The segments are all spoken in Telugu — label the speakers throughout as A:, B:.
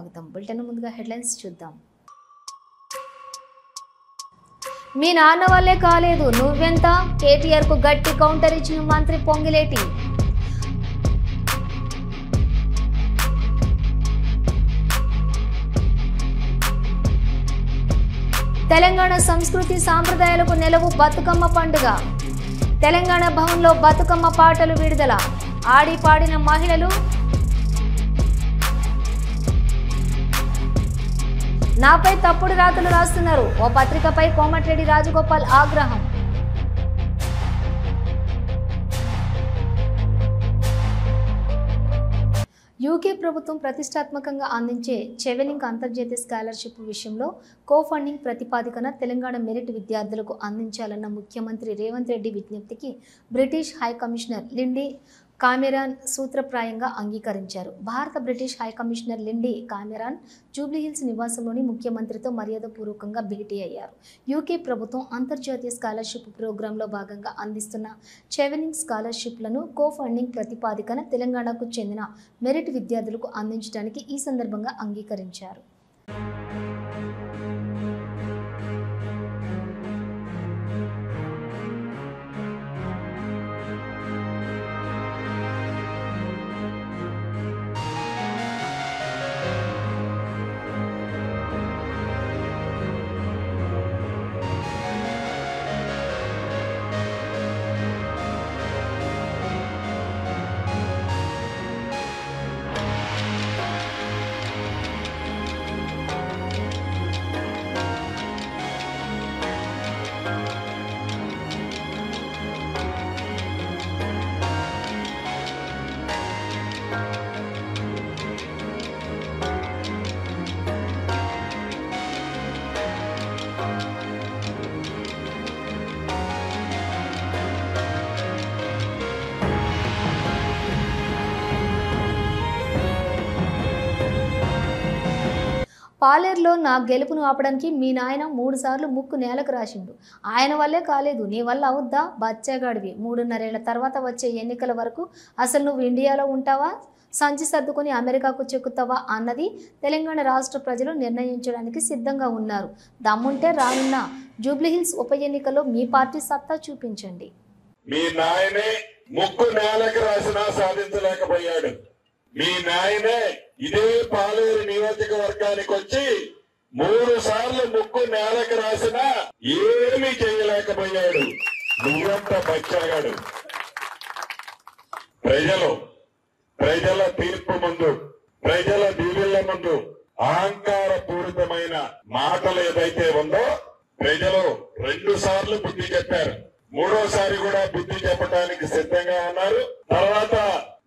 A: స్వాగతం. బులెటిన్ ముందుగా హెడ్లైన్స్ చూద్దాం. మీ నాన్న వల్లే కాలేదు, నువ్వెంత? కేటీఆర్ కు గట్టి కౌంటర్ ఇచ్చిన మంత్రి పొంగిలేటి. తెలంగాణ సంస్కృతి సాంప్రదాయాలకు నెలవు బతుకమ్మ పండుగ. తెలంగాణ భవన్లో బతుకమ్మ పాటలు విడుదల. ఆడి పాడిన మహిళలు. నాపై తప్పుడు రాతలు రాస్తున్నారు, ఓ పత్రికపై కోమటిరెడ్డి రాజగోపాల్ ఆగ్రహం. యూకే ప్రభుత్వం ప్రతిష్టాత్మకంగా అందించే చెవెనింగ్ అంతర్జాతీయ స్కాలర్షిప్ విషయంలో కోఫండింగ్ ప్రతిపాదికన తెలంగాణ మెరిట్ విద్యార్థులకు అందించాలన్న ముఖ్యమంత్రి రేవంత్ రెడ్డి విజ్ఞప్తికి British High Commissioner Lindy Cameron సూత్రప్రాయంగా అంగీకరించారు. భారత British High Commissioner Lindy Cameron Jubilee Hills నివాసంలోని ముఖ్యమంత్రితో మర్యాదపూర్వకంగా భేటీ అయ్యారు. యూకే ప్రభుత్వం అంతర్జాతీయ స్కాలర్షిప్ ప్రోగ్రాంలో భాగంగా అందిస్తున్న చెవెనింగ్ స్కాలర్షిప్లను కోఫండింగ్ ప్రతిపాదికన తెలంగాణకు చెందిన మెరిట్ విద్యార్థులకు అందించడానికి ఈ సందర్భంగా అంగీకరించారు. పాలేరులో నా గెలుపును ఆపడానికి మీ నాయన 3 సార్లు ముక్కు నేలకు రాసిండు. ఆయన వల్లే కాలేదు, నీ వల్ల అవుద్దా? బచ్చాగాడివి. 3.5 ఏళ్ల తర్వాత వచ్చే ఎన్నికల వరకు అసలు నువ్వు ఇండియాలో ఉంటావా, సంచి సర్దుకొని అమెరికాకు చెక్కుతావా అన్నది తెలంగాణ రాష్ట్ర ప్రజలు నిర్ణయించడానికి సిద్ధంగా ఉన్నారు. దమ్ముంటే రానున్న జూబ్లీహిల్స్ ఉప ఎన్నికల్లో మీ పార్టీ సత్తా చూపించండి.
B: మీ నాయనే ముక్కు నేలకు రాసినా సాధించలేకపోయాడు. మీ నాయనే ఇదే పాలేరు నియోజకవర్గానికి వచ్చి 3 సార్లు ముక్కు నేలకు రాసినా ఏమీ చేయలేకపోయాడు. నువ్వంత బచ్చాగాడు. ప్రజల తీర్పు ముందు, ప్రజల దీవెళ్ల ముందు అహంకార పూరితమైన మాటలు ఏదైతే ఉందో ప్రజలు 2 సార్లు బుద్ధి చెప్పారు. 3వసారి కూడా బుద్ధి చెప్పడానికి సిద్ధంగా ఉన్నారు. తర్వాత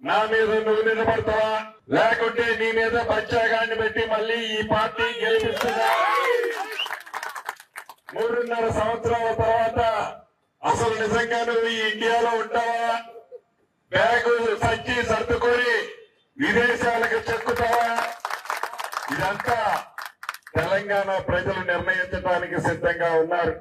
B: నా మీద నువ్వు నిలబడతావా, లేకుంటే నీ మీద బచ్చాగాన్ని పెట్టి మళ్ళీ ఈ పార్టీ గెలిపిస్తుందా? 3.5 సంవత్సరాల తర్వాత అసలు నిజంగా నువ్వు ఈ ఇండియాలో ఉంటావా? బ్యాగు సంచి సర్దుకొని విదేశాలకు చెక్కుతావా? ఇదంతా తెలంగాణ ప్రజలు నిర్ణయించడానికి సిద్ధంగా ఉన్నారు.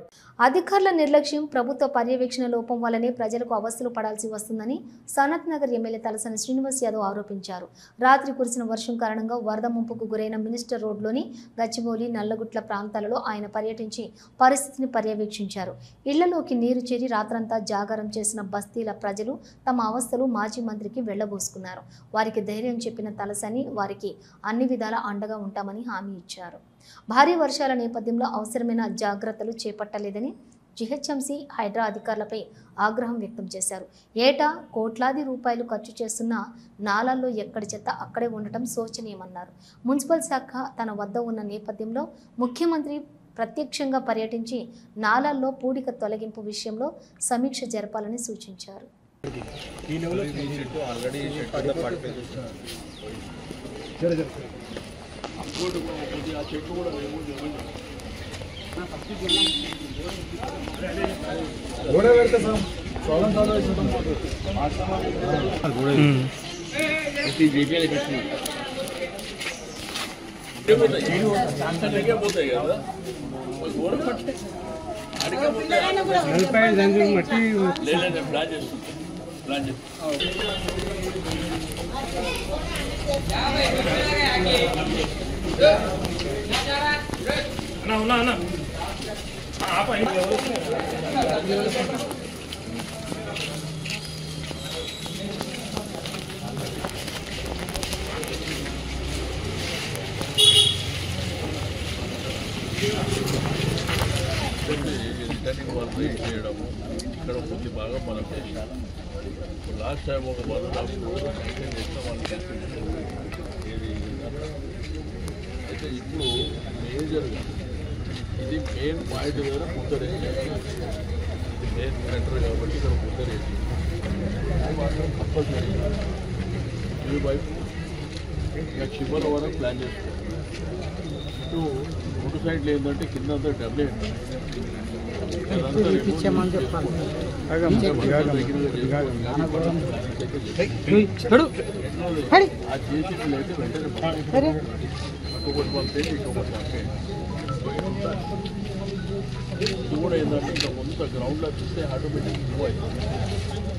A: అధికారుల నిర్లక్ష్యం, ప్రభుత్వ పర్యవేక్షణ లోపం వల్లనే ప్రజలకు అవస్థలు పడాల్సి వస్తుందని సనత్ నగర్ ఎమ్మెల్యే తలసాని శ్రీనివాస్ యాదవ్ ఆరోపించారు. రాత్రి కురిసిన వర్షం కారణంగా వరద ముంపుకు గురైన మినిస్టర్ రోడ్లోని గచ్చిబౌలి, నల్లగుట్ల ప్రాంతాలలో ఆయన పర్యటించి పరిస్థితిని పర్యవేక్షించారు. ఇళ్లలోకి నీరు చేరి రాత్రంతా జాగారం చేసిన బస్తీల ప్రజలు తమ అవస్థలు మాజీ మంత్రికి వెళ్లబోసుకున్నారు. వారికి ధైర్యం చెప్పిన తలసాని వారికి అన్ని విధాల అండగా ఉంటామని హామీ ఇచ్చారు. భారీ వర్షాల నేపథ్యంలో అవసరమైన జాగ్రత్తలు చేపట్టలేదని జీహెచ్ఎంసీ హైడ్రా అధికారులపై ఆగ్రహం వ్యక్తం చేశారు. ఏటా కోట్లాది రూపాయలు ఖర్చు చేస్తున్న నాలాల్లో ఎక్కడి చెత్త అక్కడే ఉండటం శోచనీయమన్నారు. మున్సిపల్ శాఖ తన వద్ద ఉన్న నేపథ్యంలో ముఖ్యమంత్రి ప్రత్యక్షంగా పర్యటించి నాలాల్లో పూడిక తొలగింపు విషయంలో సమీక్ష జరపాలని సూచించారు.
C: రిటర్నింగ్ వాళ్ళు వెయిట్ చేయడము ఇక్కడ కొద్ది బాగా మనం చేసాం. లాస్ట్ టైం ఒక 1.5 రోజులు మెయింటైన్ చేసిన వాళ్ళకి ఇది అయితే ఇప్పుడు మేజర్గా ఇది మెయిన్ పాయింట్ దగ్గర ముద్దరేసి ఇది మెయిన్ సెంటర్ కాబట్టి ఇక్కడ ముద్దరేసి అది మాత్రం కంపల్సరీ ఈ వైపు ఇంకా చివరి వరకు ప్లాన్ చేసుకోవాలి. ఇటు 2 సైడ్లు ఏంటంటే కిందంతా డబ్బే ఆ చేసిట్లు అయితే వెంటనే ఇంకొకటి పంపేసి ఇంకొకటి పంపేయండి. ఇది కూడా ఏంటంటే ఇంకా కొంత గ్రౌండ్లో చూస్తే ఆటోమేటిక్ మూవ్ అవుతుంది.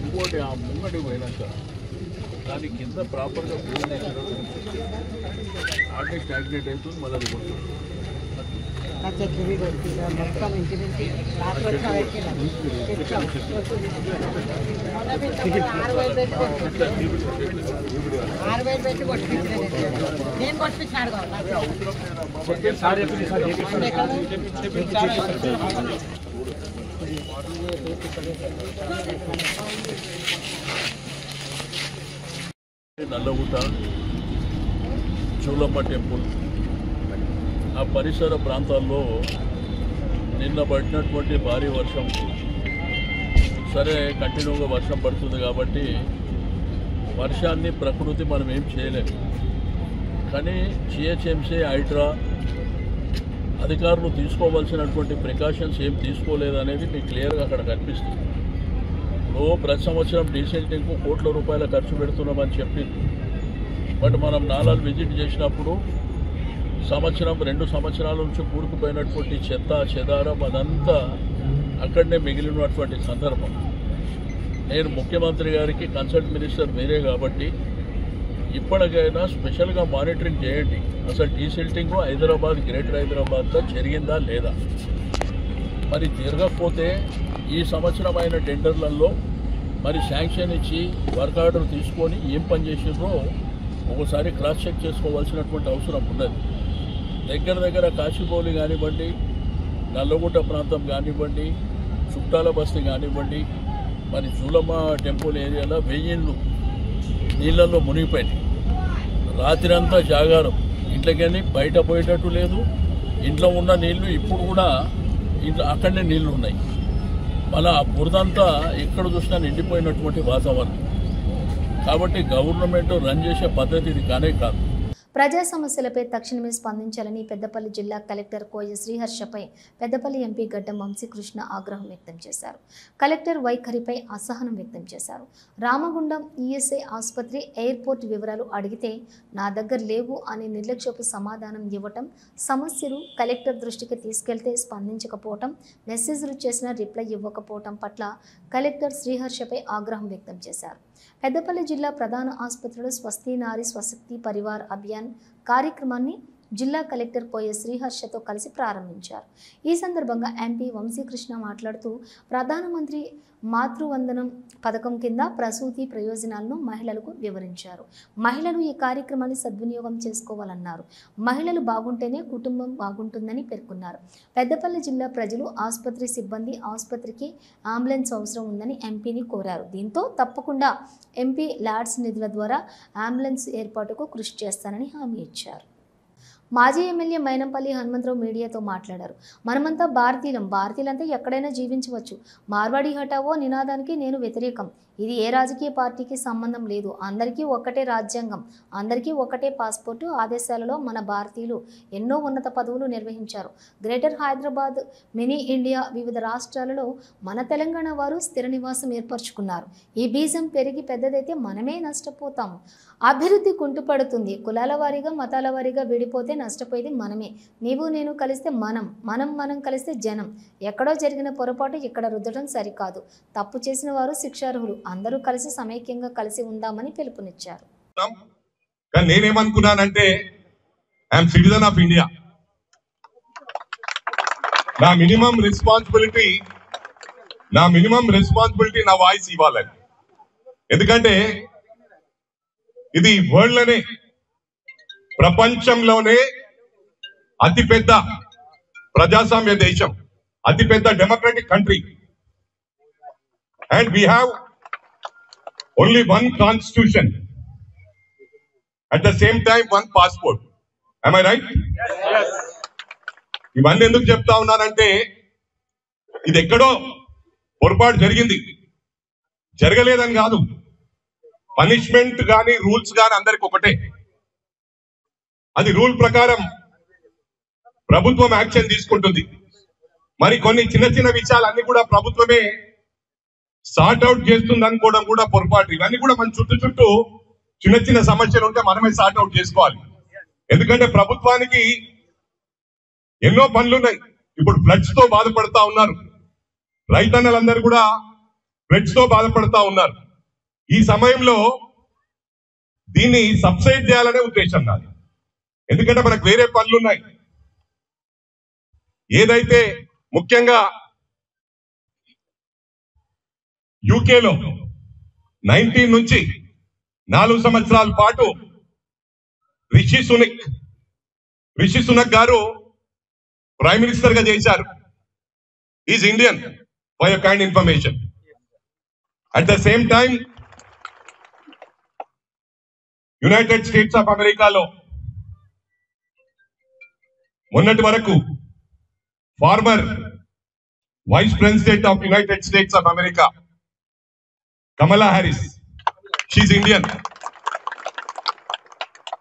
C: ఇంకోటి ఆ ముంగటి పోయినాక దాని కింద ప్రాపర్గా ఫోన్ చేసినప్పుడు ఆటే స్టాగ్నేట్ అవుతుంది, మళ్ళీ అది కొడుతుంది. నల్లగుట్ట చూలమ్మ టెంపుల్ ఆ పరిసర ప్రాంతాల్లో నిన్న పడినటువంటి భారీ వర్షం, సరే కంటిన్యూగా వర్షం పడుతుంది కాబట్టి వర్షాన్ని ప్రకృతి మనం ఏం చేయలేము. కానీ జిహెచ్ఎంసీ హైడ్రా అధికారులు తీసుకోవాల్సినటువంటి ప్రికాషన్స్ ఏం తీసుకోలేదనేది మీకు క్లియర్గా అక్కడ కనిపిస్తుంది. ప్రతి సంవత్సరం డీసెంటింగ్కు కోట్ల రూపాయల ఖర్చు పెడుతున్నామని చెప్పింది. బట్ మనం నాలాలు విజిట్ చేసినప్పుడు సంవత్సరం 2 సంవత్సరాల నుంచి కూరుకుపోయినటువంటి చెత్త చెదారం అదంతా అక్కడనే మిగిలినటువంటి సందర్భం. నేను ముఖ్యమంత్రి గారికి కన్సల్ట్ మినిస్టర్ మీరే కాబట్టి ఇప్పటికైనా స్పెషల్గా మానిటరింగ్ చేయండి. అసలు డీసిల్టింగ్ హైదరాబాద్ గ్రేటర్ హైదరాబాద్లో జరిగిందా లేదా, మరి జరగకపోతే ఈ సంవత్సరం అయిన టెండర్లలో మరి శాంక్షన్ ఇచ్చి వర్క్ ఆర్డర్ తీసుకొని ఏం పని చేసిండ్రో ఒకసారి క్రాస్ చెక్ చేసుకోవాల్సినటువంటి అవసరం ఉన్నది. దగ్గర కాశీబౌలి కానివ్వండి, నల్లగుట్ట ప్రాంతం కానివ్వండి, చుట్టాల బస్తీ కానివ్వండి, మరి చూలమ్మ టెంపుల్ ఏరియాలో 1000 ఇళ్ళు నీళ్ళల్లో మునిగిపోయినాయి. రాత్రి అంతా జాగారం, ఇంట్లోకి బయట పోయేటట్టు లేదు. ఇంట్లో ఉన్న నీళ్లు ఇప్పుడు కూడా ఇంట్లో అక్కడనే నీళ్లు ఉన్నాయి. మళ్ళీ ఆ బురదంతా ఎక్కడ చూసినా నిండిపోయినటువంటి వాతావరణం. కాబట్టి గవర్నమెంట్ రన్ చేసే పద్ధతి ఇది కానే కాదు.
A: ప్రజా సమస్యలపై తక్షణమే స్పందించాలని పెద్దపల్లి జిల్లా కలెక్టర్ కోయ శ్రీహర్షపై పెద్దపల్లి ఎంపీ గడ్డం వంశీకృష్ణ ఆగ్రహం వ్యక్తం చేశారు. కలెక్టర్ వైఖరిపై అసహనం వ్యక్తం చేశారు. రామగుండం ఈఎస్ఐ ఆసుపత్రి ఎయిర్పోర్ట్ వివరాలు అడిగితే నా దగ్గర లేవు అని నిర్లక్ష్యపు సమాధానం ఇవ్వటం, సమస్యలు కలెక్టర్ దృష్టికి తీసుకెళ్తే స్పందించకపోవటం, మెసేజ్లు చేసిన రిప్లై ఇవ్వకపోవటం పట్ల కలెక్టర్ శ్రీహర్షపై ఆగ్రహం వ్యక్తం చేశారు. పెద్దపల్లి జిల్లా ప్రధాన ఆసుపత్రిలో స్వస్తి నారి స్వశక్తి పరివార్ అభియాన్ కార్యక్రమాన్ని జిల్లా కలెక్టర్ కోయ శ్రీహర్షతో కలిసి ప్రారంభించారు. ఈ సందర్భంగా ఎంపీ వంశీకృష్ణ మాట్లాడుతూ ప్రధానమంత్రి మాతృవందనం పథకం కింద ప్రసూతి ప్రయోజనాలను మహిళలకు వివరించారు. మహిళలు ఈ కార్యక్రమాన్ని సద్వినియోగం చేసుకోవాలన్నారు. మహిళలు బాగుంటేనే కుటుంబం బాగుంటుందని పేర్కొన్నారు. పెద్దపల్లి జిల్లా ప్రజలు, ఆసుపత్రి సిబ్బంది ఆసుపత్రికి అంబులెన్స్ అవసరం ఉందని ఎంపీని కోరారు. దీంతో తప్పకుండా ఎంపీ ల్యాడ్స్ నిధుల ద్వారా అంబులెన్స్ ఏర్పాటుకు కృషి చేస్తానని హామీ ఇచ్చారు. మాజీ ఎమ్మెల్యే మైనంపల్లి హనుమంతరావు మీడియాతో మాట్లాడారు. మనమంతా భారతీయులంతా ఎక్కడైనా జీవించవచ్చు. మార్వాడి హటావో నినాదానికి నేను వ్యతిరేకం. ఇది ఏ రాజకీయ పార్టీకి సంబంధం లేదు. అందరికీ ఒక్కటే రాజ్యాంగం, అందరికీ ఒక్కటే పాస్పోర్టు. ఆదేశాలలో మన భారతీయులు ఎన్నో ఉన్నత పదవులు నిర్వహించారు. గ్రేటర్ హైదరాబాద్, మినీ ఇండియా, వివిధ రాష్ట్రాలలో మన తెలంగాణ వారు స్థిర నివాసం ఏర్పరచుకున్నారు. ఈ బీజం పెరిగి పెద్దదైతే మనమే నష్టపోతాము. అభివృద్ధి కుంటుపడుతుంది. కులాల వారీగా, మతాల వారీగా విడిపోతే నష్టపోయేది మనమే. నీవు నేను కలిస్తే మనం కలిస్తే జనం. ఎక్కడో జరిగిన పొరపాటు ఇక్కడ రుద్దడం సరికాదు. తప్పు చేసిన వారు శిక్షార్హులు. అందరూ కలిసి సమైక్యంగా కలిసి ఉందామని పిలుపునిచ్చారు.
D: కానీ నేనేమనుకున్నానంటే ఐఎమ్ సిటిజన్ ఆఫ్ ఇండియా. నా మినిమం రెస్పాన్సిబిలిటీ నా వాయిస్ ఇవ్వాలని. ఎందుకంటే ఇది వరల్డ్ లోనే, ప్రపంచంలోనే అతిపెద్ద ప్రజాస్వామ్య దేశం, అతిపెద్ద democratic country. And we have only one constitution, at the same time one passport. am I right? Yes. ఇవన్నీ ఎందుకు చెప్తా ఉన్నానంటే ఇది ఎక్కడో పొరపాటు జరిగింది, జరగలేదని కాదు. పనిష్మెంట్ కానీ రూల్స్ కానీ అందరికి ఒకటే. అది రూల్ ప్రకారం ప్రభుత్వం యాక్షన్ తీసుకుంటుంది. మరి కొన్ని చిన్న చిన్న విషయాలన్నీ కూడా ప్రభుత్వమే సార్ట్ అవుట్ చేస్తుంది అనుకోవడం కూడా పొరపాటు. ఇవన్నీ కూడా మన చుట్టూ చిన్న చిన్న సమస్యలు ఉంటే మనమే సార్ట్ అవుట్ చేసుకోవాలి. ఎందుకంటే ప్రభుత్వానికి ఎన్నో పనులున్నాయి. ఇప్పుడు ఫ్లడ్స్ తో బాధపడతా ఉన్నారు రైతన్నలందరూ కూడా, ఫ్లడ్స్ తో బాధపడతా ఉన్నారు. ఈ సమయంలో దీన్ని సబ్సైడ్ చేయాలనే ఉద్దేశం నాది. ఎందుకంటే మనకు వేరే పనులున్నాయి. ఏదైతే ముఖ్యంగా యూకేలో 19 నుంచి 4 సంవత్సరాల పాటు రిషి సునక్ గారు ప్రైమ్ మినిస్టర్ గా చేశారు. Is Indian, for your kind information. At the same time United States of అమెరికాలో మొన్నటి వరకు former vice president of United States of America Kamala Harris, she's Indian.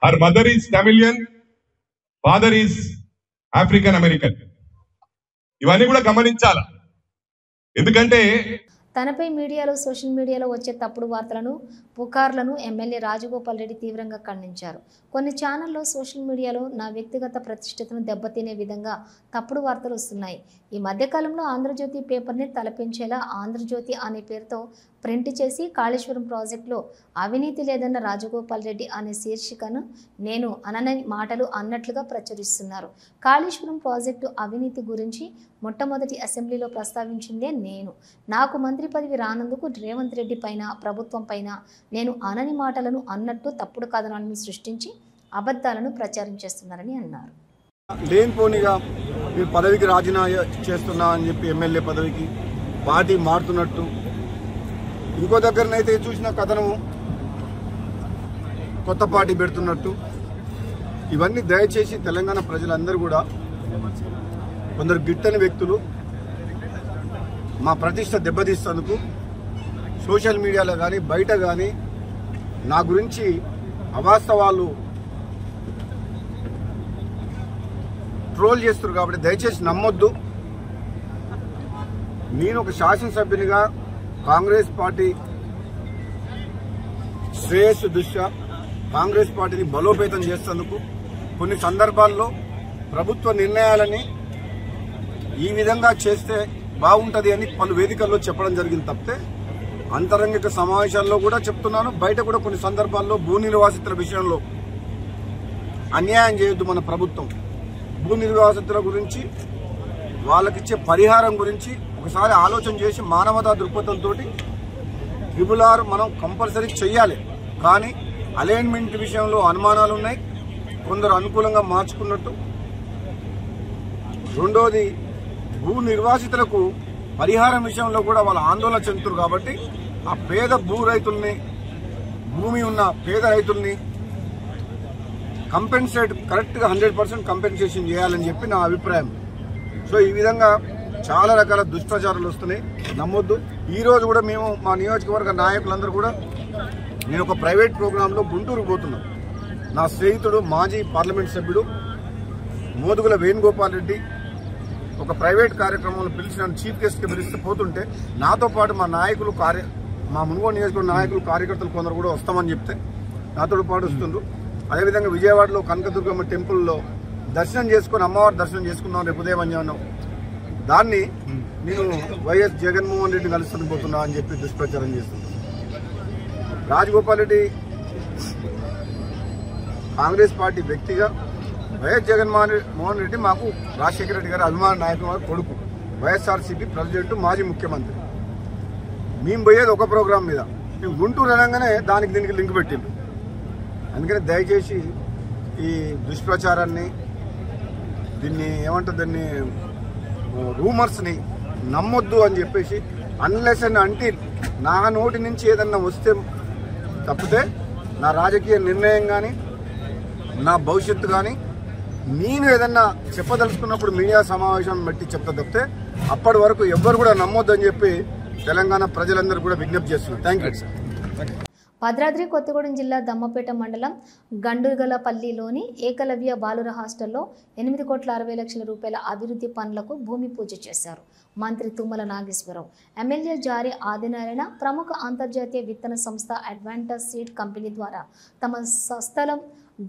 D: Her mother is Tamilian, father is African American. ఇవన్నీ కూడా గమనించాల. ఎందుకంటే
A: తనపై మీడియాలో, సోషల్ మీడియాలో వచ్చే తప్పుడు వార్తలను, పుకార్లను ఎమ్మెల్యే రాజగోపాల్ రెడ్డి తీవ్రంగా ఖండించారు. కొన్ని ఛానల్లో, సోషల్ మీడియాలో నా వ్యక్తిగత ప్రతిష్టతను దెబ్బతినే విధంగా తప్పుడు వార్తలు వస్తున్నాయి. ఈ మధ్యకాలంలో ఆంధ్రజ్యోతి పేపర్ని తలపించేలా ఆంధ్రజ్యోతి అనే పేరుతో ప్రింట్ చేసి కాళేశ్వరం ప్రాజెక్టులో అవినీతి లేదన్న రాజగోపాల్ రెడ్డి అనే శీర్షికను నేను అనని మాటలు అన్నట్లుగా ప్రచురిస్తున్నారు. కాళేశ్వరం ప్రాజెక్టు అవినీతి గురించి మొట్టమొదటి అసెంబ్లీలో ప్రస్తావించిందే నేను. నాకు మంత్రి పదవి రానందుకు రేవంత్ రెడ్డి పైన, ప్రభుత్వం పైన నేను అనని మాటలను అన్నట్టు తప్పుడు కథనాలను సృష్టించి అబద్ధాలను ప్రచారం చేస్తున్నారని అన్నారు.
E: లేనిపోనిగా మీరు పదవికి రాజీనామా చేస్తున్నా అని చెప్పి ఎమ్మెల్యే పదవికి పార్టీ మారుతున్నట్టు, ఇంకో దగ్గరనైతే చూసిన కథనము కొత్త పార్టీ పెడుతున్నట్టు, ఇవన్నీ దయచేసి తెలంగాణ ప్రజలందరూ కూడా, కొందరు గిట్టని వ్యక్తులు మా ప్రతిష్ట దెబ్బతీస్తేందుకు సోషల్ మీడియాలో కానీ బయట కానీ నా గురించి అవాస్తవాలు ట్రోల్ చేస్తున్నారు. కాబట్టి దయచేసి నమ్మొద్దు. నేను ఒక శాసనసభ్యునిగా కాంగ్రెస్ పార్టీ శ్రేయస్సు దృష్ట్యా కాంగ్రెస్ పార్టీని బలోపేతం చేసేందుకు కొన్ని సందర్భాల్లో ప్రభుత్వ నిర్ణయాలని ఈ విధంగా చేస్తే బాగుంటది అని పలు వేదికల్లో చెప్పడం జరిగింది తప్పితే అంతరంగిక సమావేశాల్లో కూడా చెప్తున్నాను. బయట కూడా కొన్ని సందర్భాల్లో భూ నిర్వాసితుల విషయంలో అన్యాయం చేయొద్దు. మన ప్రభుత్వం భూ నిర్వాసితుల గురించి, వాళ్ళకిచ్చే పరిహారం గురించి ఒకసారి ఆలోచన చేసి మానవతా దృక్పథంతో ట్రిబుల్-ఆర్ మనం కంపల్సరీ చెయ్యాలి. కానీ అలైన్మెంట్ విషయంలో అనుమానాలు ఉన్నాయి, కొందరు అనుకూలంగా మార్చుకున్నట్టు. రెండోది, భూ నిర్వాసితులకు పరిహారం విషయంలో కూడా వాళ్ళ ఆందోళన చెందుతారు. కాబట్టి ఆ పేద భూ రైతుల్ని, భూమి ఉన్న పేద రైతుల్ని కంపెన్సేట్ కరెక్ట్గా 100% కంపెన్సేషన్ చేయాలని చెప్పి నా అభిప్రాయం. సో ఈ విధంగా చాలా రకాల దుష్ప్రచారాలు వస్తున్నాయి, నమ్మొద్దు. ఈ రోజు కూడా మేము మా నియోజకవర్గ నాయకులందరూ కూడా, నేను ఒక ప్రైవేట్ ప్రోగ్రాంలో గుంటూరుకు పోతున్నాం. నా స్నేహితుడు మాజీ పార్లమెంట్ సభ్యుడు మోదుగుల వేణుగోపాల్ రెడ్డి ఒక ప్రైవేట్ కార్యక్రమంలో పిలిచి నన్ను చీఫ్ గెస్ట్గా పిలిస్తే పోతుంటే నాతో పాటు మా నాయకులు, మా మునుగోడు నియోజకవర్గ నాయకులు, కార్యకర్తలు కొందరు కూడా వస్తామని చెప్తే నాతో పాటు వస్తుండ్రు. అదేవిధంగా విజయవాడలో కనకదుర్గమ్మ టెంపుల్లో దర్శనం చేసుకుని, అమ్మవారి దర్శనం చేసుకున్నాం రేపు ఉదయం మధ్యాహ్నం. దాన్ని నేను వైఎస్ జగన్మోహన్ రెడ్డి కలుసుకుని పోతున్నా అని చెప్పి దుష్ప్రచారం చేస్తున్నాను. రాజగోపాల్ రెడ్డి కాంగ్రెస్ పార్టీ వ్యక్తిగా వైఎస్ జగన్మోహన్ రెడ్డి మాకు రాజశేఖర రెడ్డి గారి అభిమాన నాయకుడు వారి కొడుకు, వైఎస్ఆర్సీపీ ప్రెసిడెంట్, మాజీ ముఖ్యమంత్రి. మేము పోయేది ఒక ప్రోగ్రాం మీద, మేము గుంటూరు అనగానే దానికి దీనికి లింక్ పెట్టిండు. అందుకని దయచేసి ఈ దుష్ప్రచారాన్ని, దీన్ని ఏమంటారు, దీన్ని రూమర్స్ని నమ్మొద్దు అని చెప్పేసి, అన్లెస్ అండ్ అంటిల్ నా నోటి నుంచి ఏదన్నా వస్తే తప్పితే నా రాజకీయ నిర్ణయం కానీ నా భవిష్యత్తు కానీ నేను ఏదన్నా చెప్పదలుచుకున్నప్పుడు మీడియా సమావేశం బట్టి చెప్తా తప్పితే అప్పటి వరకు ఎవ్వరు కూడా నమ్మొద్దని చెప్పి తెలంగాణ ప్రజలందరూ కూడా విజ్ఞప్తి చేస్తున్నారు. Thank you sir.
A: Bhadradri Kothagudem జిల్లా దమ్మపేట మండలం గండుగలపల్లిలోని ఏకలవ్య బాలుర హాస్టల్లో 8,60,00,000 రూపాయల అభివృద్ధి పనులకు భూమి పూజ చేశారు మంత్రి తుమ్మల నాగేశ్వరరావు. ఎమ్మెల్యే జారీ ఆదినారాయణ ప్రముఖ అంతర్జాతీయ విత్తన సంస్థ అడ్వాంటస్ సీడ్ కంపెనీ ద్వారా తమ స్వస్థలం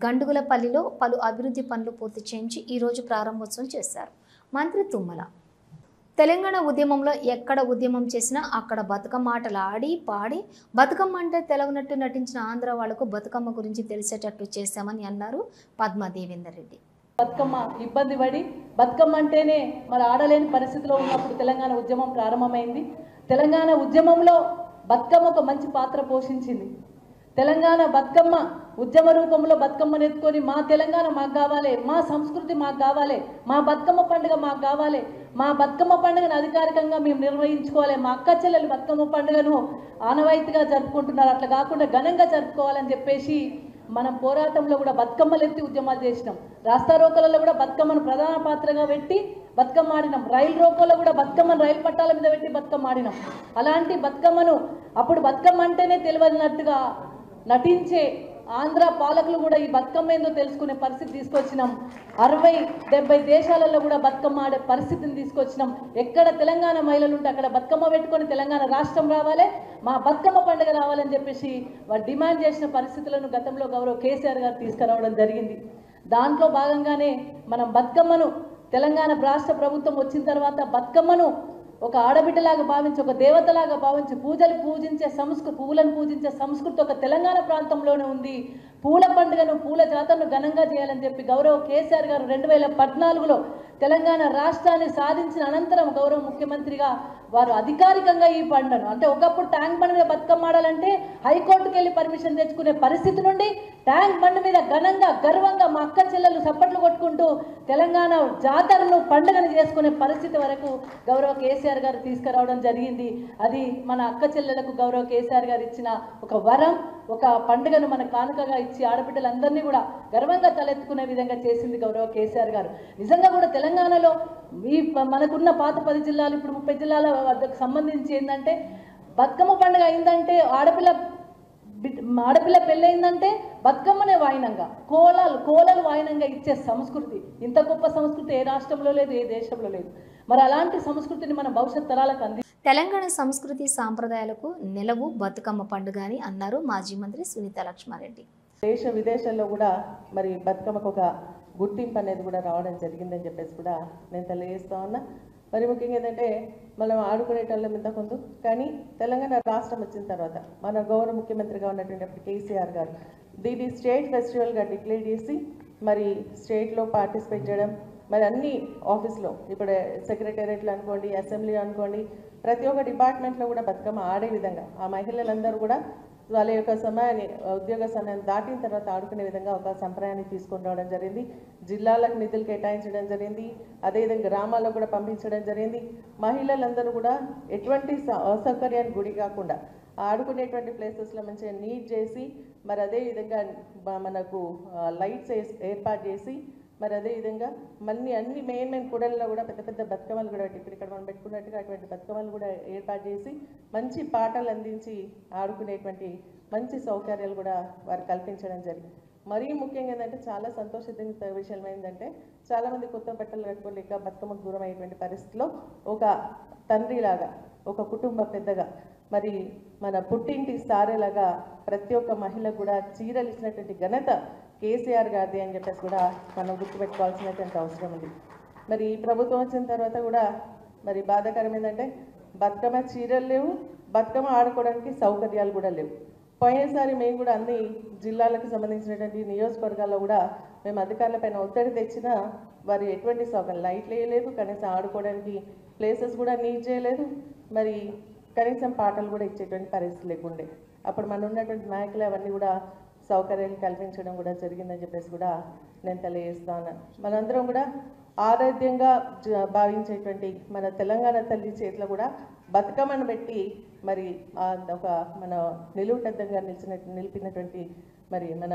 A: గండుగులపల్లిలో పలు అభివృద్ధి పనులు పూర్తి చేయించి ఈరోజు ప్రారంభోత్సవం చేశారు మంత్రి తుమ్మల. తెలంగాణ ఉద్యమంలో ఎక్కడ ఉద్యమం చేసినా అక్కడ బతుకమ్మ ఆటలు ఆడి పాడి బతుకమ్మ అంటే తెలవనట్టు నటించిన ఆంధ్ర వాళ్లకు బతుకమ్మ గురించి తెలిసేటట్టు చేశామని అన్నారు పద్మా దేవేందర్ రెడ్డి.
F: బతుకమ్మ ఇబ్బంది పడి బతుకమ్మ అంటేనే మరి ఆడలేని పరిస్థితిలో ఉన్నప్పుడు తెలంగాణ ఉద్యమం ప్రారంభమైంది. తెలంగాణ ఉద్యమంలో బతుకమ్మ ఒక మంచి పాత్ర పోషించింది. తెలంగాణ బతుకమ్మ ఉద్యమ రూపంలో బతుకమ్మను ఎత్తుకొని మా తెలంగాణ మాకు కావాలి, మా సంస్కృతి మాకు కావాలి, మా బతుకమ్మ పండుగ మాకు కావాలి, మా బతుకమ్మ పండుగను అధికారికంగా మేము నిర్వహించుకోవాలి, మా అక్క చెల్లెలు బతుకమ్మ పండుగను ఆనవాయితీగా జరుపుకుంటున్నారు, అట్లా కాకుండా ఘనంగా జరుపుకోవాలని చెప్పేసి మనం పోరాటంలో కూడా బతుకమ్మలు ఎత్తి ఉద్యమాలు చేసినాం. రాస్తారోకలలో కూడా బతుకమ్మను ప్రధాన పాత్రగా పెట్టి బతుకమ్మ ఆడినాం. రైలు రోకోలో కూడా బతుకమ్మను రైలు పట్టాల మీద పెట్టి బతుకమ్మ ఆడినాం. అలాంటి బతుకమ్మను అప్పుడు బతుకమ్మ అంటేనే తెలియనట్టుగా నటించే ఆంధ్ర పాలకులు కూడా ఈ బతుకమ్మ ఏందో తెలుసుకునే పరిస్థితి తీసుకొచ్చినాం. 60-70 దేశాలలో కూడా బతుకమ్మ ఆడే పరిస్థితిని తీసుకొచ్చినాం. ఎక్కడ తెలంగాణ మహిళలు ఉంటే అక్కడ బతుకమ్మ పెట్టుకొని తెలంగాణ రాష్ట్రం రావాలి, మా బతుకమ్మ పండుగ రావాలని చెప్పేసి వారు డిమాండ్ చేసిన పరిస్థితులను గతంలో గౌరవ కేసీఆర్ గారు తీసుకురావడం జరిగింది. దాంట్లో భాగంగానే మనం బతుకమ్మను తెలంగాణ రాష్ట్ర ప్రభుత్వం వచ్చిన తర్వాత బతుకమ్మను ఒక ఆడబిడ్డలాగా భావించి, ఒక దేవతలాగా భావించి పూజలు పూజించే సంస్కృతి, పూలను పూజించే సంస్కృతి ఒక తెలంగాణ ప్రాంతంలోనే ఉంది. పూల పండుగను, పూల జాతరను ఘనంగా చేయాలని చెప్పి గౌరవ కేసీఆర్ గారు 2014లో తెలంగాణ రాష్ట్రాన్ని సాధించిన అనంతరం గౌరవ ముఖ్యమంత్రిగా వారు అధికారికంగా ఈ పండుగను, అంటే ఒకప్పుడు ట్యాంక్ బండ్ మీద బతుకమ్మ ఆడాలంటే హైకోర్టుకు వెళ్ళి పర్మిషన్ తెచ్చుకునే పరిస్థితి నుండి ట్యాంక్ బండ్ మీద ఘనంగా గర్వంగా మా అక్క చెల్లెలు సప్పట్లు కొట్టుకుంటూ తెలంగాణ జాతరను పండుగను చేసుకునే పరిస్థితి వరకు గౌరవ కేసీఆర్ గారు తీసుకురావడం జరిగింది. అది మన అక్క చెల్లెలకు గౌరవ కేసీఆర్ గారు ఇచ్చిన ఒక వరం, ఒక పండుగను మన కానుకగా ఇచ్చి ఆడబిడ్డలందరినీ కూడా గర్వంగా తలెత్తుకునే విధంగా చేసింది గౌరవ కేసీఆర్ గారు. నిజంగా కూడా తెలంగాణలో ఈ మనకున్న పాత 10 జిల్లాలు ఇప్పుడు 30 జిల్లాల వద్దకు సంబంధించి ఏంటంటే బతుకమ్మ పండుగ అయిందంటే ఆడపిల్ల పెళ్ళయిందంటే బతుకమ్మనే వాయినంగా, కోలలు వాయినంగా ఇచ్చే సంస్కృతి, ఇంత గొప్ప సంస్కృతి ఏ రాష్ట్రంలో లేదు, ఏ దేశంలో లేదు. మరి అలాంటి సంస్కృతిని మన భవిష్యత్ తరాలకు
A: తెలంగాణ సంస్కృతి సాంప్రదాయాలకు నిలవు బతుకమ్మ పండుగ అని అన్నారు మాజీ మంత్రి సునీత లక్ష్మారెడ్డి.
F: దేశ విదేశాల్లో కూడా మరి బతుకమ్మకు ఒక గుర్తింపు అనేది కూడా రావడం జరిగిందని చెప్పేసి కూడా నేను తెలియజేస్తా ఉన్నా. మరి ముఖ్యంగా ఏంటంటే మనం ఆడుకునేటోళ్ళ మీద కొంత, కానీ తెలంగాణ రాష్ట్రం వచ్చిన తర్వాత మన గౌరవ ముఖ్యమంత్రిగా ఉన్నటువంటి కేసీఆర్ గారు దీన్ని స్టేట్ ఫెస్టివల్గా డిక్లేర్ చేసి మరి స్టేట్లో పార్టిసిపేట్ చేయడం, మరి అన్ని ఆఫీస్లో ఇప్పుడు సెక్రటేరియట్లు అనుకోండి, అసెంబ్లీ అనుకోండి, ప్రతి ఒక్క డిపార్ట్మెంట్లో కూడా బతుకమ్మ ఆడే విధంగా ఆ మహిళలందరూ కూడా వాళ్ళ యొక్క సమయాన్ని, ఉద్యోగ సమయాన్ని దాటిన తర్వాత ఆడుకునే విధంగా ఒక సంప్రదాయాన్ని తీసుకొని రావడం జరిగింది. జిల్లాలకు నిధులు కేటాయించడం జరిగింది, అదేవిధంగా గ్రామాల్లో కూడా పంపించడం జరిగింది. మహిళలందరూ కూడా ఎటువంటి అసౌకర్యానికి గురి కాకుండా ఆడుకునేటువంటి ప్లేసెస్లో మంచిగా నీట్ చేసి, మరి అదేవిధంగా మనకు లైట్స్ ఏర్పాటు చేసి, మరి అదేవిధంగా మళ్ళీ అన్ని మెయిన్ కూడల్లో కూడా పెద్ద పెద్ద బతుకమ్మలు కూడా ఇప్పుడు ఇక్కడ మనం పెట్టుకున్నట్టుగా అటువంటి బతుకమ్మలు కూడా ఏర్పాటు చేసి మంచి పాటలు అందించి ఆడుకునేటువంటి మంచి సౌకర్యాలు కూడా వారు కల్పించడం జరిగింది. మరీ ముఖ్యంగా ఏంటంటే చాలా సంతోషించే విషయం ఏంటంటే చాలామంది కొత్త బట్టలు కట్టుకోలేక బతుకమ్మకు దూరం అయ్యేటువంటి పరిస్థితిలో ఒక తండ్రిలాగా, ఒక కుటుంబ పెద్దగా, మరి మన పుట్టింటి సారేలాగా ప్రతి ఒక్క మహిళ కూడా చీరలు ఇచ్చినటువంటి ఘనత కేసీఆర్ గారిది అని చెప్పేసి కూడా మనం గుర్తుపెట్టుకోవాల్సినటువంటి అవసరం ఉంది. మరి ఈ ప్రభుత్వం వచ్చిన తర్వాత కూడా మరి బాధాకరం ఏంటంటే బతుకమ్మ చీరలు లేవు, బతుకమ్మ ఆడుకోవడానికి సౌకర్యాలు కూడా లేవు. పోయినసారి మేము కూడా అన్ని జిల్లాలకు సంబంధించినటువంటి నియోజకవర్గాల్లో కూడా మేము అధికారులపైన ఒత్తిడి తెచ్చినా వారు ఎటువంటి సౌకర్యం లైట్లు వేయలేదు, కనీసం ఆడుకోవడానికి ప్లేసెస్ కూడా నీట్ చేయలేదు, మరి కనీసం పాటలు కూడా ఇచ్చేటువంటి పరిస్థితి లేకుండే. అప్పుడు మన ఉన్నటువంటి నాయకులు అవన్నీ కూడా సౌకర్యాలు కల్పించడం కూడా జరిగిందని చెప్పేసి కూడా నేను తెలియజేస్తాను. మనందరం కూడా ఆరోగ్యంగా భావించేటువంటి మన తెలంగాణ తల్లి చేతిలో కూడా బతుకమ్మను పెట్టి మరి ఒక మన నిలువుటద్దంగా నిలిపినటువంటి మరి మన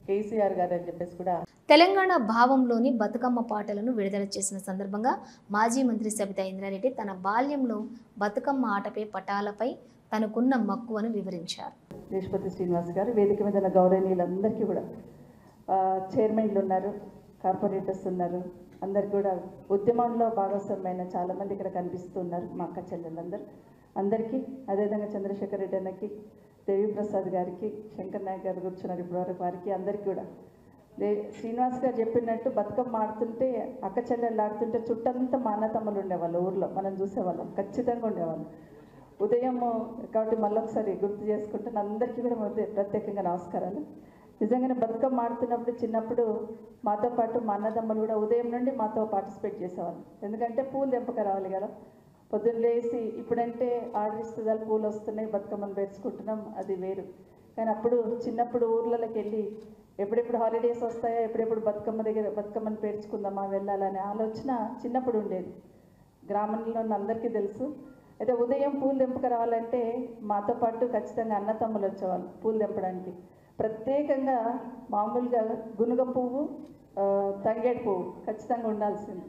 F: కేసీఆర్ గారు అని చెప్పేసి కూడా.
A: తెలంగాణ భావంలోని బతుకమ్మ పాటలను విడుదల చేసిన సందర్భంగా మాజీ మంత్రి సబితా ఇంద్రారెడ్డి తన బాల్యంలో బతుకమ్మ ఆటపై పటాలపై తనకున్న మక్కువను వివరించారు.
F: దేశపతి శ్రీనివాస్ గారు, వేదిక మీద ఉన్న గౌరవనీయులందరికీ కూడా, చైర్మన్లు ఉన్నారు, కార్పొరేటర్స్ ఉన్నారు, అందరికి కూడా ఉద్యమంలో భాగస్వామ్యమైన చాలామంది ఇక్కడ కనిపిస్తున్నారు, మా అక్క చెల్లెళ్ళందరూ అందరికీ, అదేవిధంగా చంద్రశేఖర్ రెడ్డి అన్నకి, దేవిప్రసాద్ గారికి, శంకర్ నాయక్ గారు కూర్చున్నారు ఇప్పటివరకు, వారికి అందరికీ కూడా. శ్రీనివాస్ గారు చెప్పినట్టు బతుకమ్మ ఆడుతుంటే, అక్క చెల్లెళ్ళు ఆడుతుంటే చుట్టంతా మా అన్నతమ్ములు ఉండేవాళ్ళు, ఊర్లో మనం చూసేవాళ్ళం, ఖచ్చితంగా ఉండేవాళ్ళం. ఉదయం కాబట్టి మళ్ళీ ఒకసారి గుర్తు చేసుకుంటే అందరికీ కూడా ప్రత్యేకంగా నమస్కారాలు. నిజంగానే బతుకమ్మ ఆడుతున్నప్పుడు చిన్నప్పుడు మాతో పాటు మా అన్నదమ్ములు కూడా ఉదయం నుండి మాతో పార్టిసిపేట్ చేసేవాళ్ళు. ఎందుకంటే పూలు తెంపక రావాలి కదా, పొద్దున్న లేసి ఇప్పుడంటే ఆర్డర్ ఇస్తుందాలు పూలు వస్తున్నాయి, బతుకమ్మను పేర్చుకుంటున్నాం, అది వేరు. కానీ అప్పుడు చిన్నప్పుడు ఊర్లలోకి వెళ్ళి ఎప్పుడెప్పుడు హాలిడేస్ వస్తాయో, ఎప్పుడెప్పుడు బతుకమ్మను పేర్చుకుందామా వెళ్ళాలనే ఆలోచన చిన్నప్పుడు ఉండేది. గ్రామంలో ఉన్న అందరికీ తెలుసు. అయితే ఉదయం పూలు తెంపక రావాలంటే మాతో పాటు ఖచ్చితంగా అన్నతమ్ములు వచ్చేవాళ్ళు పూలు తెంపడానికి. ప్రత్యేకంగా మామూలుగా గునుగ పువ్వు, తంగేడు పువ్వు ఖచ్చితంగా ఉండాల్సింది.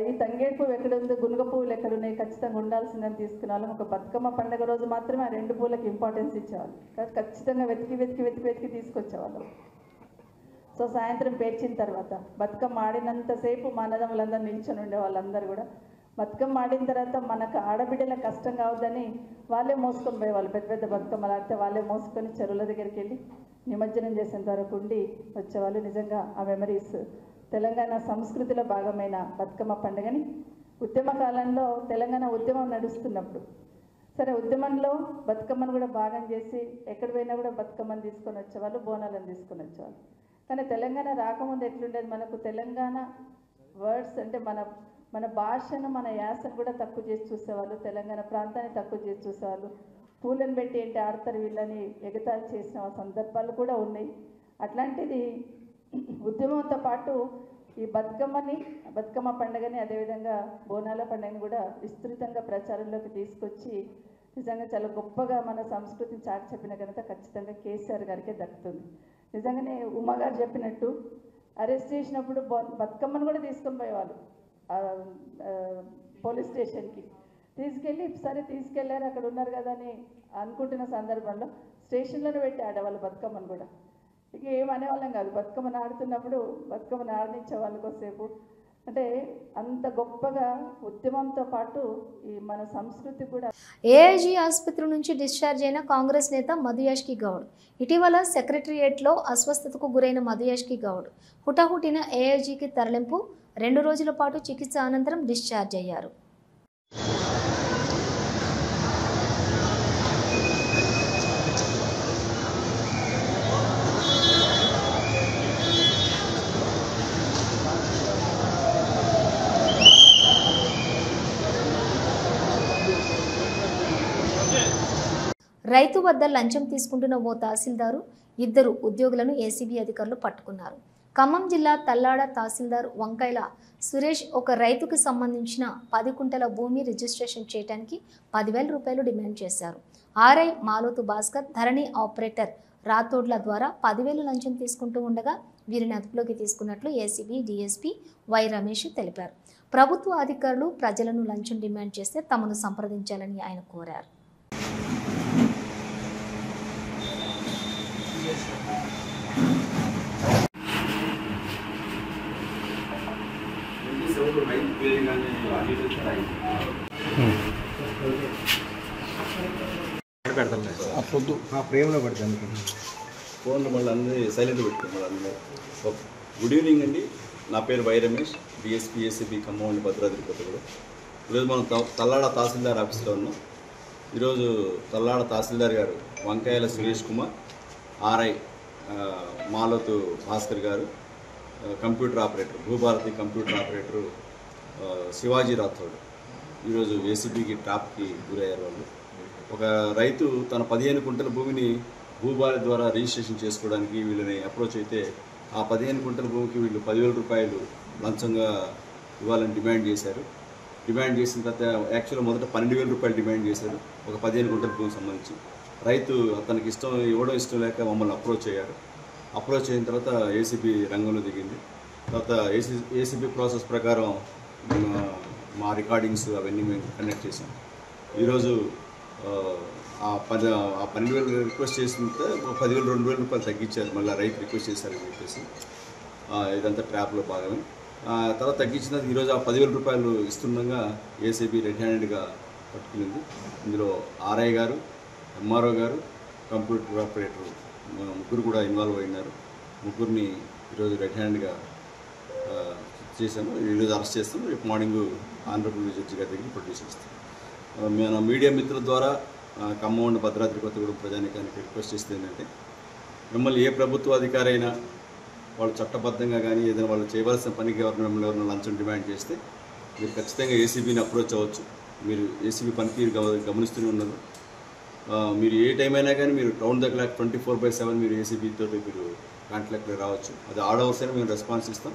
F: ఈ తంగేడు పువ్వు ఎక్కడుంది, గునుగ పువ్వులు ఎక్కడున్నాయి, ఖచ్చితంగా ఉండాల్సిందని తీసుకునే వాళ్ళం. ఒక బతుకమ్మ పండుగ రోజు మాత్రమే ఆ 2 పూలకు ఇంపార్టెన్స్ ఇచ్చేవాళ్ళు. ఖచ్చితంగా వెతికి తీసుకొచ్చేవాళ్ళం. సో సాయంత్రం పేర్చిన తర్వాత బతుకమ్మ ఆడినంతసేపు మా అన్నదమ్ములందరూ నిల్చొని ఉండే వాళ్ళందరూ కూడా. బతుకమ్మ ఆడిన తర్వాత మనకు ఆడబిడ్డల కష్టం కావద్దని వాళ్ళే మోసుకొని పోయేవాళ్ళు. పెద్ద పెద్ద బతుకమ్మలు ఆడితే వాళ్ళే మోసుకొని చెరువుల దగ్గరికి వెళ్ళి నిమజ్జనం చేసేంత వరకు ఉండి వచ్చేవాళ్ళు. నిజంగా ఆ మెమరీస్ తెలంగాణ సంస్కృతిలో భాగమైన బతుకమ్మ పండుగని ఉద్యమ కాలంలో తెలంగాణ ఉద్యమం నడుస్తున్నప్పుడు సరే ఉద్యమంలో బతుకమ్మను కూడా భాగం చేసి ఎక్కడ పోయినా కూడా బతుకమ్మను తీసుకొని వచ్చేవాళ్ళు, బోనాలను తీసుకొని వచ్చేవాళ్ళు. కానీ తెలంగాణ రాకముందు ఎట్లుండేది, మనకు తెలంగాణ వర్డ్స్ అంటే మన భాషను, మన యాసను కూడా తక్కువ చేసి చూసేవాళ్ళు, తెలంగాణ ప్రాంతాన్ని తక్కువ చేసి చూసేవాళ్ళు. పూలను పెట్టి ఏంటి ఆడతారు వీళ్ళని ఎగతాళి చేసిన సందర్భాలు కూడా ఉన్నాయి. అట్లాంటిది ఉద్యమంతో పాటు ఈ బతుకమ్మ పండుగని, అదేవిధంగా బోనాల పండుగని కూడా విస్తృతంగా ప్రచారంలోకి తీసుకొచ్చి నిజంగా చాలా గొప్పగా మన సంస్కృతిని చాటి చెప్పిన ఘనత ఖచ్చితంగా కేసీఆర్ గారికే దక్కుతుంది. నిజంగానే ఉమా గారు చెప్పినట్టు అరెస్ట్ చేసినప్పుడు బతుకమ్మను కూడా తీసుకొని పోయేవాళ్ళు పోలీస్ స్టేషన్కి తీసుకెళ్ళి, సరే తీసుకెళ్లారు అక్కడ ఉన్నారు కదా అని అనుకుంటున్న సందర్భంలో స్టేషన్లోనే పెట్టి ఆడేవాళ్ళు బతుకమ్మను కూడా. ఇక ఏమనేవాళ్ళం కాదు, బతుకమ్మను ఆడుతున్నప్పుడు బతుకమ్మను ఆడనిచ్చే వాళ్ళ కోసేపు. అంటే అంత గొప్పగా ఉద్యమంతో పాటు ఈ మన సంస్కృతి కూడా.
A: ఏఐజీ ఆసుపత్రి నుంచి డిశ్చార్జ్ అయిన కాంగ్రెస్ నేత మధుయాష్కి గౌడ్ ఇటీవల సెక్రటరియేట్లో అస్వస్థతకు గురైన మధుయాష్కి గౌడ్ హుటాహుటిన ఏఐజీకి తరలింపు, 2 రోజుల పాటు చికిత్స అనంతరం డిశ్చార్జ్ అయ్యారు. రైతు వద్ద లంచం తీసుకుంటున్న ఓ తహసీల్దారు, 2 ఉద్యోగులను ఏసీబీ అధికారులు పట్టుకున్నారు. ఖమ్మం జిల్లా తల్లాడ తహసీల్దార్ వంకాయల సురేష్ ఒక రైతుకు సంబంధించిన 10 కుంటల భూమి రిజిస్ట్రేషన్ చేయడానికి 10,000 రూపాయలు డిమాండ్ చేశారు. ఆర్ఐ మాలోతు భాస్కర్, ధరణి ఆపరేటర్ రాథోడ్ల ద్వారా 10,000 లంచం తీసుకుంటూ ఉండగా వీరిని అదుపులోకి తీసుకున్నట్లు ఏసీబీ డీఎస్పీ వై రమేష్ తెలిపారు. ప్రభుత్వ అధికారులు ప్రజలను లంచం డిమాండ్ చేస్తే తమను సంప్రదించాలని ఆయన కోరారు.
E: అప్పుడు ప్రేమలో పడతాను
G: ఫోన్లు మళ్ళీ అందరూ సైలెంట్ పెట్టుకోండి అందరూ. గుడ్ ఈవినింగ్ అండి, నా పేరు Y Ramesh, DSP ACB Khammam అండి, భద్రాద్రి కొత్తగూడెం. ఈరోజు మనం తల్లాడ తహసీల్దార్ ఆఫీస్లో ఉన్నాం. ఈరోజు తల్లాడ తహసీల్దార్ గారు వంకాయల సురేష్ కుమార్, ఆర్ఐ మాలోతు భాస్కర్ గారు, computer operator Bhubharati computer operator Shivaji Rathod ఈరోజు ఏసీబీకి ట్రాప్కి గురయ్యారు. వాళ్ళు ఒక రైతు తన 15 కుంటల భూమిని భూభారతి ద్వారా రిజిస్ట్రేషన్ చేసుకోవడానికి వీళ్ళని అప్రోచ్ అయితే ఆ 15 కుంటల భూమికి వీళ్ళు 10,000 రూపాయలు లంచంగా ఇవ్వాలని డిమాండ్ చేశారు. డిమాండ్ చేసిన తర్వాత యాక్చువల్గా మొదట 12,000 రూపాయలు డిమాండ్ చేశారు ఒక 15 కుంటల భూమికి సంబంధించి. రైతు తనకి ఇవ్వడం ఇష్టం లేక మమ్మల్ని అప్రోచ్ అయ్యారు. అప్రోచ్ అయిన తర్వాత ఏసీబీ రంగంలో దిగింది. తర్వాత ఏసీబీ ప్రాసెస్ ప్రకారం మా రికార్డింగ్స్ అవన్నీ మేము కండక్ట్ చేసాం. ఈరోజు ఆ 12,000 రిక్వెస్ట్ చేసిన 10,000 2,000 రూపాయలు తగ్గించారు. మళ్ళీ రైతు రిక్వెస్ట్ చేశారని చెప్పేసి ఇదంతా ట్రాప్లో భాగమే. తర్వాత తగ్గించిన ఈరోజు ఆ 10,000 రూపాయలు ఇస్తుండగా ఏసీబీ రెడ్ హ్యాండెడ్గా పట్టుకునింది. ఇందులో ఆర్ఐ గారు, ఎంఆర్ఓ గారు, కంప్యూటర్ ఆపరేటర్ ముగ్గురు కూడా ఇన్వాల్వ్ అయినారు. ముగ్గురిని ఈరోజు రెడ్ హ్యాండ్గా చేశాము. ఈరోజు అరెస్ట్ చేస్తాము. రేపు మార్నింగ్ ఆనరబుల్ జడ్జి గారి దగ్గర ప్రొడ్యూస్ చేస్తాం. మన మీడియా మిత్రుల ద్వారా ఖమ్మం భద్రాద్రి కొత్తగూడెం ప్రజానీకానికి రిక్వెస్ట్ చేస్తే ఏంటంటే, మిమ్మల్ని ఏ ప్రభుత్వ అధికారి అయినా వాళ్ళు చట్టబద్ధంగా కానీ ఏదైనా వాళ్ళు చేయవలసిన పనికి మిమ్మల్ని ఎవరైనా లంచం డిమాండ్ చేస్తే మీరు ఖచ్చితంగా ఏసీబీని అప్రోచ్ అవ్వచ్చు. మీరు ఏసీబీ పనికి గమనిస్తూనే ఉన్నారు. మీరు ఏ టైం అయినా కానీ మీరు రౌండ్ ద క్లాక్ 24/7 మీరు ఏసీబీతో మీరు కాంటాక్ట్లో రావచ్చు. అది అవర్స్ అయినా మేము రెస్పాన్స్ ఇస్తాం.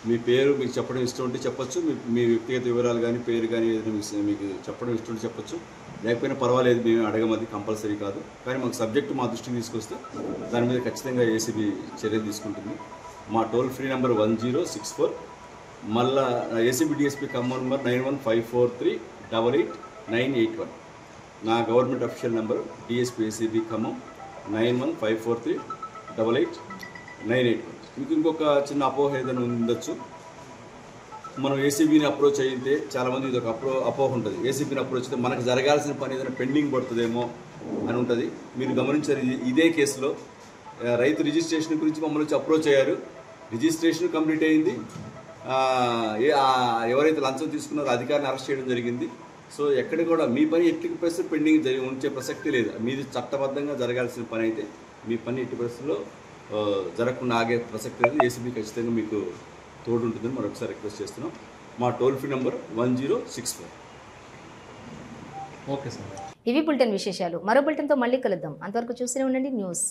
G: మీ పేరు మీకు చెప్పడం ఇష్టం ఉంటే చెప్పచ్చు. మీ వ్యక్తిగత వివరాలు కానీ పేరు కానీ ఏదైనా మీకు చెప్పడం ఇష్టం ఉంటే చెప్పచ్చు. లేకపోయినా పర్వాలేదు, మేము అడగమది కంపల్సరీ కాదు. కానీ మాకు సబ్జెక్టు మా దృష్టికి తీసుకొస్తే దాని మీద ఖచ్చితంగా ఏసీబీ చర్యలు తీసుకుంటుంది. మా టోల్ ఫ్రీ నెంబర్ 1064, మళ్ళా ఏసీబీ డిఎస్పీ ఖమ్మం నెంబర్ 9154388981. నా government official number DSP ACB Khammam 9154388981. మీకు ఇంకొక చిన్న అపోహ ఏదైనా ఉండొచ్చు. మనం ఏసీబీని అప్రోచ్ అయితే చాలామంది ఇది ఒక అపోహ ఉంటుంది. ఏసీబీని అప్రోచ్ అయితే మనకు జరగాల్సిన పని ఏదైనా పెండింగ్ పడుతుందేమో అని ఉంటుంది. మీరు గమనించారు, ఇదే కేసులో రైతు రిజిస్ట్రేషన్ గురించి మమ్మల్ని వచ్చి అప్రోచ్ అయ్యారు. రిజిస్ట్రేషన్ కంప్లీట్ అయింది. ఎవరైతే లంచం తీసుకున్నారో అధికారిని అరెస్ట్ చేయడం జరిగింది. సో ఎక్కడ కూడా మీ పని ఎట్టి పరిస్థితి పెండింగ్ ఉంచే ప్రసక్తి లేదు. మీది చట్టబద్ధంగా జరగాల్సిన పని అయితే మీ పని ఎట్టి పరిస్థితుల్లో జరగకుండా ఆగే ప్రసక్తి లేదు. ఏసీబీ ఖచ్చితంగా మీకు తోడు ఉంటుందని మరొకసారి రిక్వెస్ట్ చేస్తున్నాం. మా toll free number 1064.
H: Okay sir.
A: ఇవి బులెటిన్ విశేషాలు. మరో బులెటిన్తో మళ్ళీ కలుద్దాం. అంతవరకు చూస్తూనే ఉండండి న్యూస్.